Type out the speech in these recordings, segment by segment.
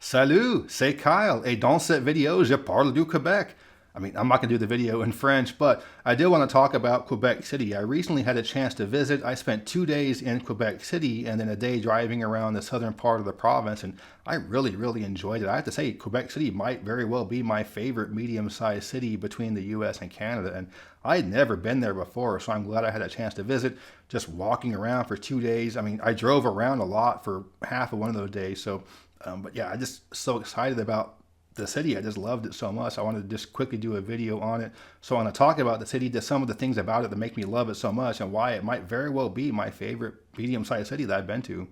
Salut, c'est Kyle, et dans cette vidéo, je parle du Quebec. I'm not going to do the video in French, but I did want to talk about Quebec City. I recently had a chance to visit. I spent 2 days in Quebec City and then a day driving around the southern part of the province, and I really enjoyed it. I have to say, Quebec City might very well be my favorite medium-sized city between the US and Canada, and I had never been there before, so I'm glad I had a chance to visit. Just walking around for 2 days. I drove around a lot for half of one of those days, but yeah, I just so excited about the city. I just loved it so much. I wanted to just quickly do a video on it. So I want to talk about the city, just some of the things about it that make me love it so much and why it might very well be my favorite medium-sized city that I've been to.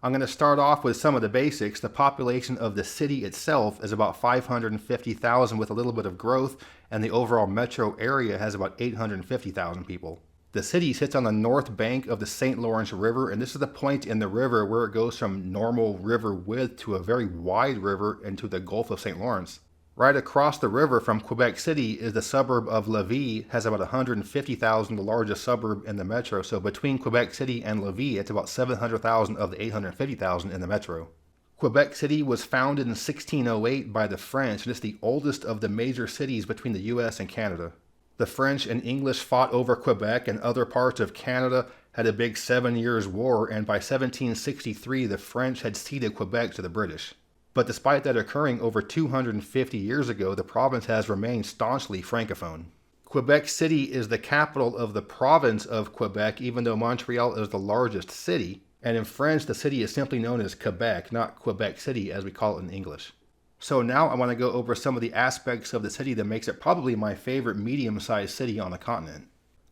I'm going to start off with some of the basics. The population of the city itself is about 550,000 with a little bit of growth, and the overall metro area has about 850,000 people. The city sits on the north bank of the St. Lawrence River, and this is the point in the river where it goes from normal river width to a very wide river into the Gulf of St. Lawrence. Right across the river from Quebec City is the suburb of Lévis, has about 150,000, the largest suburb in the metro. So between Quebec City and Lévis, it's about 700,000 of the 850,000 in the metro. Quebec City was founded in 1608 by the French, and it's the oldest of the major cities between the US and Canada. The French and English fought over Quebec, and other parts of Canada had a big 7 Years' War, and by 1763 the French had ceded Quebec to the British. But despite that occurring over 250 years ago, the province has remained staunchly francophone. Quebec City is the capital of the province of Quebec, even though Montreal is the largest city, and in French the city is simply known as Quebec, not Quebec City as we call it in English. So now I want to go over some of the aspects of the city that makes it probably my favorite medium-sized city on the continent.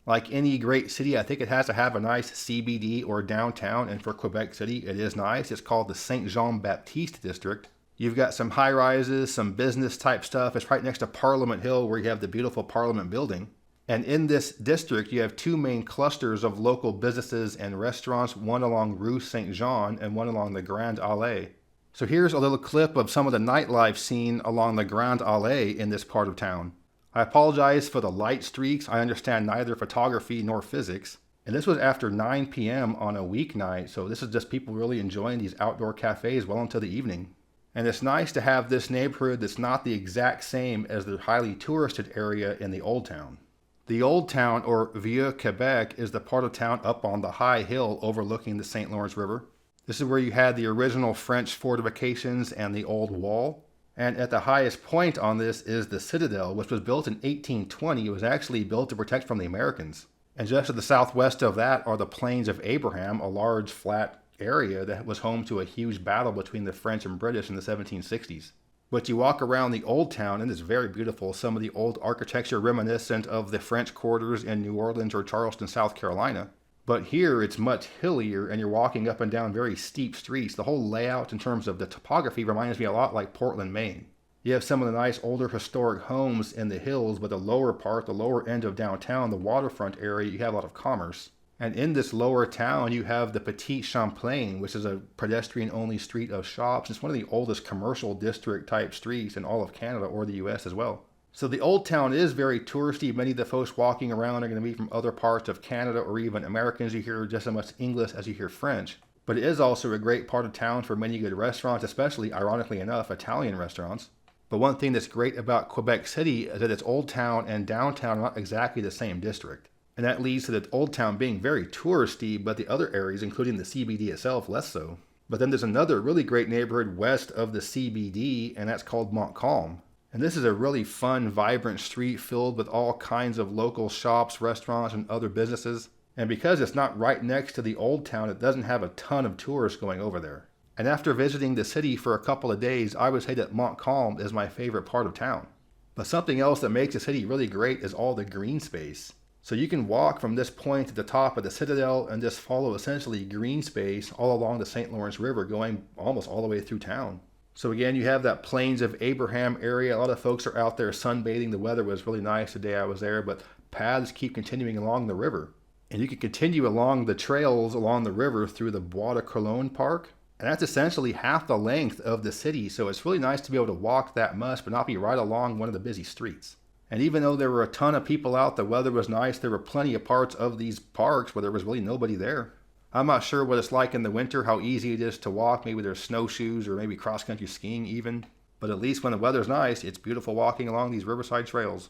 Like any great city, I think it has to have a nice CBD or downtown, and for Quebec City it is nice. It's called the Saint Jean-Baptiste district. You've got some high-rises, some business type stuff. It's right next to Parliament Hill where you have the beautiful Parliament building. And in this district you have two main clusters of local businesses and restaurants, one along Rue Saint-Jean and one along the Grande Allée. So here's a little clip of some of the nightlife scene along the Grande Allée in this part of town. I apologize for the light streaks. I understand neither photography nor physics. And this was after 9 p.m. on a weeknight, so this is just people really enjoying these outdoor cafes well into the evening. And it's nice to have this neighborhood that's not the exact same as the highly touristed area in the Old Town. The Old Town, or Vieux Quebec, is the part of town up on the high hill overlooking the St. Lawrence River. This is where you had the original French fortifications and the old wall. And at the highest point on this is the Citadel, which was built in 1820. It was actually built to protect from the Americans. And just to the southwest of that are the Plains of Abraham, a large flat area that was home to a huge battle between the French and British in the 1760s. But you walk around the Old Town and it's very beautiful. Some of the old architecture reminiscent of the French quarters in New Orleans or Charleston, South Carolina. But here it's much hillier and you're walking up and down very steep streets. The whole layout in terms of the topography reminds me a lot like Portland, Maine. You have some of the nice older historic homes in the hills, but the lower part, the lower end of downtown, the waterfront area, you have a lot of commerce. And in this lower town you have the Petit Champlain, which is a pedestrian-only street of shops. It's one of the oldest commercial district type streets in all of Canada or the US as well. So the Old Town is very touristy. Many of the folks walking around are going to be from other parts of Canada or even Americans. You hear just as much English as you hear French. But it is also a great part of town for many good restaurants, especially, ironically enough, Italian restaurants. But one thing that's great about Quebec City is that its Old Town and downtown are not exactly the same district. And that leads to the Old Town being very touristy, but the other areas, including the CBD itself, less so. But then there's another really great neighborhood west of the CBD, and that's called Montcalm. And this is a really fun, vibrant street filled with all kinds of local shops, restaurants, and other businesses. And because it's not right next to the Old Town, it doesn't have a ton of tourists going over there. And after visiting the city for a couple of days, I would say that Montcalm is my favorite part of town. But something else that makes the city really great is all the green space. So you can walk from this point to the top of the Citadel and just follow essentially green space all along the St. Lawrence River, going almost all the way through town. So again, you have that Plains of Abraham area. A lot of folks are out there sunbathing. The weather was really nice the day I was there, but paths keep continuing along the river. And you can continue along the trails along the river through the Bois de Cologne Park. And that's essentially half the length of the city. So it's really nice to be able to walk that much, but not be right along one of the busy streets. And even though there were a ton of people out, the weather was nice, there were plenty of parts of these parks where there was really nobody there. I'm not sure what it's like in the winter, how easy it is to walk. Maybe there's snowshoes or maybe cross-country skiing even. But at least when the weather's nice, it's beautiful walking along these riverside trails.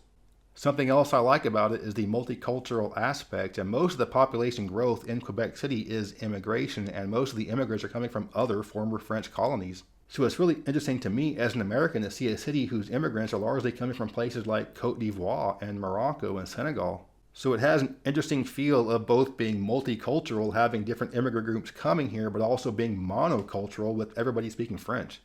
Something else I like about it is the multicultural aspect, and most of the population growth in Quebec City is immigration, and most of the immigrants are coming from other former French colonies. So it's really interesting to me as an American to see a city whose immigrants are largely coming from places like Cote d'Ivoire and Morocco and Senegal. So it has an interesting feel of both being multicultural, having different immigrant groups coming here, but also being monocultural with everybody speaking French.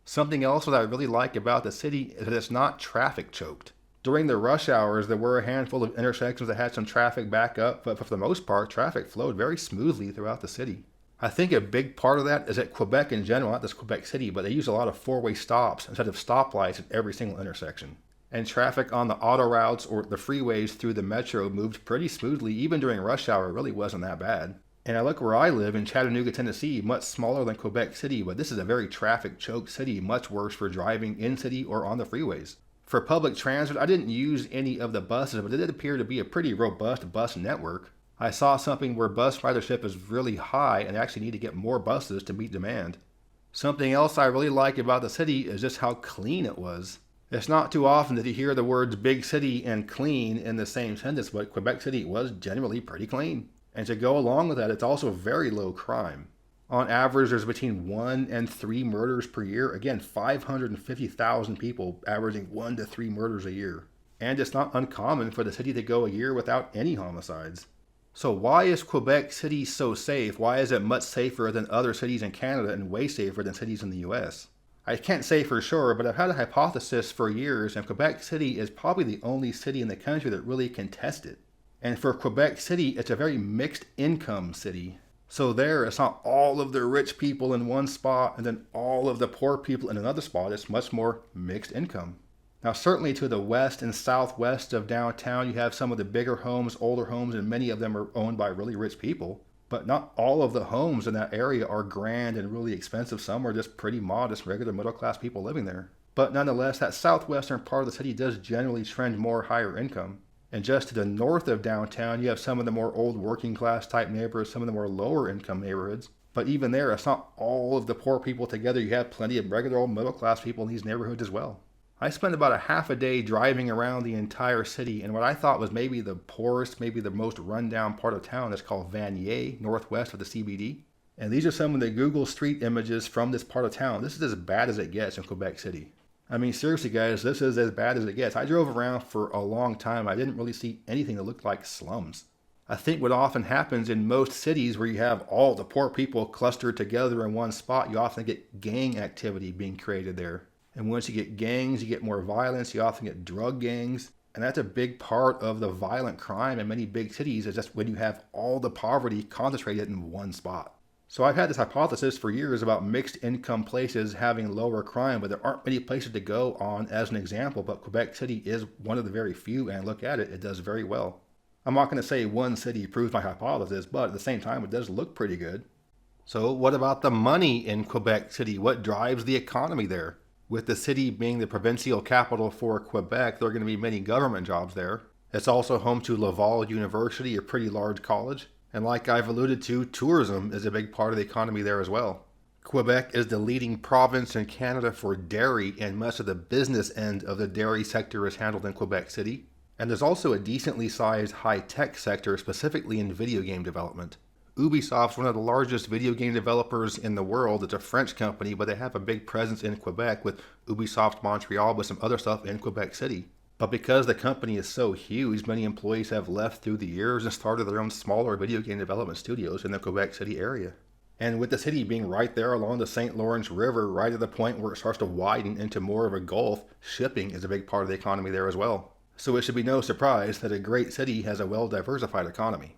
Something else that I really like about the city is that it's not traffic choked. During the rush hours, there were a handful of intersections that had some traffic back up, but for the most part, traffic flowed very smoothly throughout the city. I think a big part of that is that Quebec in general, not just Quebec City, but they use a lot of four-way stops instead of stoplights at every single intersection. And traffic on the auto routes or the freeways through the metro moved pretty smoothly. Even during rush hour, it really wasn't that bad. And I look where I live in Chattanooga, Tennessee, much smaller than Quebec City, but this is a very traffic-choked city, much worse for driving in-city or on the freeways. For public transit, I didn't use any of the buses, but it did appear to be a pretty robust bus network. I saw something where bus ridership is really high and actually need to get more buses to meet demand. Something else I really like about the city is just how clean it was. It's not too often that you hear the words big city and clean in the same sentence, but Quebec City was generally pretty clean. And to go along with that, it's also very low crime. On average, there's between 1 and 3 murders per year. Again, 550,000 people averaging 1 to 3 murders a year. And it's not uncommon for the city to go a year without any homicides. So why is Quebec City so safe? Why is it much safer than other cities in Canada and way safer than cities in the US? I can't say for sure, but I've had a hypothesis for years, and Quebec City is probably the only city in the country that really can test it. And for Quebec City, it's a very mixed income city. So there, it's not all of the rich people in one spot and then all of the poor people in another spot. It's much more mixed income. Now, certainly to the west and southwest of downtown, you have some of the bigger homes, older homes, and many of them are owned by really rich people. But not all of the homes in that area are grand and really expensive. Some are just pretty modest, regular middle-class people living there. But nonetheless, that southwestern part of the city does generally trend more higher income. And just to the north of downtown, you have some of the more old working class type neighborhoods, some of the more lower income neighborhoods. But even there, it's not all of the poor people together. You have plenty of regular old middle class people in these neighborhoods as well. I spent about a half a day driving around the entire city, and what I thought was maybe the poorest, maybe the most rundown part of town is called Vanier, northwest of the CBD. And these are some of the Google Street images from this part of town. This is as bad as it gets in Quebec City. I mean, seriously, guys, this is as bad as it gets. I drove around for a long time. I didn't really see anything that looked like slums. I think what often happens in most cities where you have all the poor people clustered together in one spot, you often get gang activity being created there. And once you get gangs, you get more violence. You often get drug gangs. And that's a big part of the violent crime in many big cities, is just when you have all the poverty concentrated in one spot. So I've had this hypothesis for years about mixed income places having lower crime, but there aren't many places to go on as an example. But Quebec City is one of the very few, and look at it, it does very well. I'm not going to say one city proves my hypothesis, but at the same time, it does look pretty good. So what about the money in Quebec City? What drives the economy there? With the city being the provincial capital for Quebec, there are going to be many government jobs there. It's also home to Laval University, a pretty large college. And like I've alluded to, tourism is a big part of the economy there as well. Quebec is the leading province in Canada for dairy, and much of the business end of the dairy sector is handled in Quebec City. And there's also a decently sized high-tech sector, specifically in video game development. Ubisoft's one of the largest video game developers in the world. It's a French company, but they have a big presence in Quebec with Ubisoft Montreal, with some other stuff in Quebec City. But because the company is so huge, many employees have left through the years and started their own smaller video game development studios in the Quebec City area. And with the city being right there along the St. Lawrence River, right at the point where it starts to widen into more of a gulf, shipping is a big part of the economy there as well. So it should be no surprise that a great city has a well-diversified economy.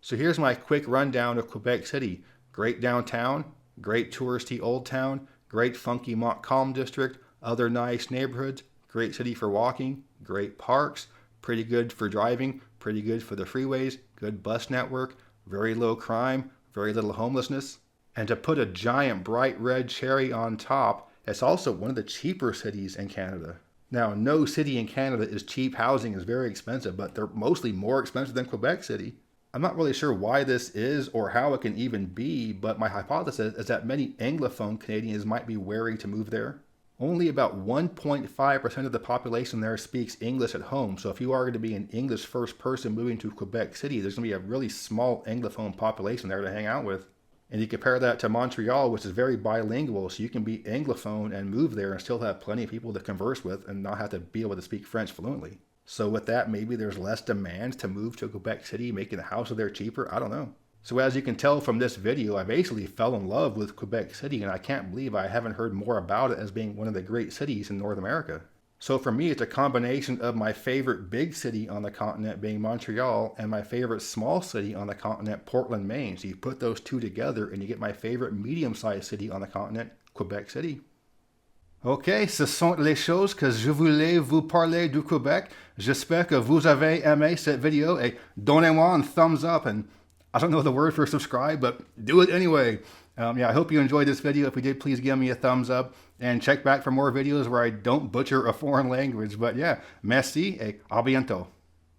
So here's my quick rundown of Quebec City. Great downtown, great touristy old town, great funky Montcalm district, other nice neighborhoods, great city for walking, great parks, pretty good for driving, pretty good for the freeways, good bus network, very low crime, very little homelessness. And to put a giant bright red cherry on top, it's also one of the cheaper cities in Canada. Now, no city in Canada is cheap. Housing is very expensive, but they're mostly more expensive than Quebec City. I'm not really sure why this is or how it can even be, but my hypothesis is that many Anglophone Canadians might be wary to move there. Only about 1.5% of the population there speaks English at home, so if you are going to be an English first person moving to Quebec City, there's going to be a really small Anglophone population there to hang out with. And you compare that to Montreal, which is very bilingual, so you can be Anglophone and move there and still have plenty of people to converse with and not have to be able to speak French fluently. So with that, maybe there's less demand to move to Quebec City, making the houses there cheaper. I don't know. So as you can tell from this video, I basically fell in love with Quebec City, and I can't believe I haven't heard more about it as being one of the great cities in North America. So for me, it's a combination of my favorite big city on the continent being Montreal and my favorite small city on the continent, Portland, Maine. So you put those two together and you get my favorite medium-sized city on the continent, Quebec City. Ok, ce sont les choses que je voulais vous parler du Québec. J'espère que vous avez aimé cette vidéo et donnez-moi un thumbs up, and I don't know the word for subscribe, but do it anyway. Yeah, I hope you enjoyed this video. If you did, please give me a thumbs up and check back for more videos where I don't butcher a foreign language. But yeah, merci et à bientôt.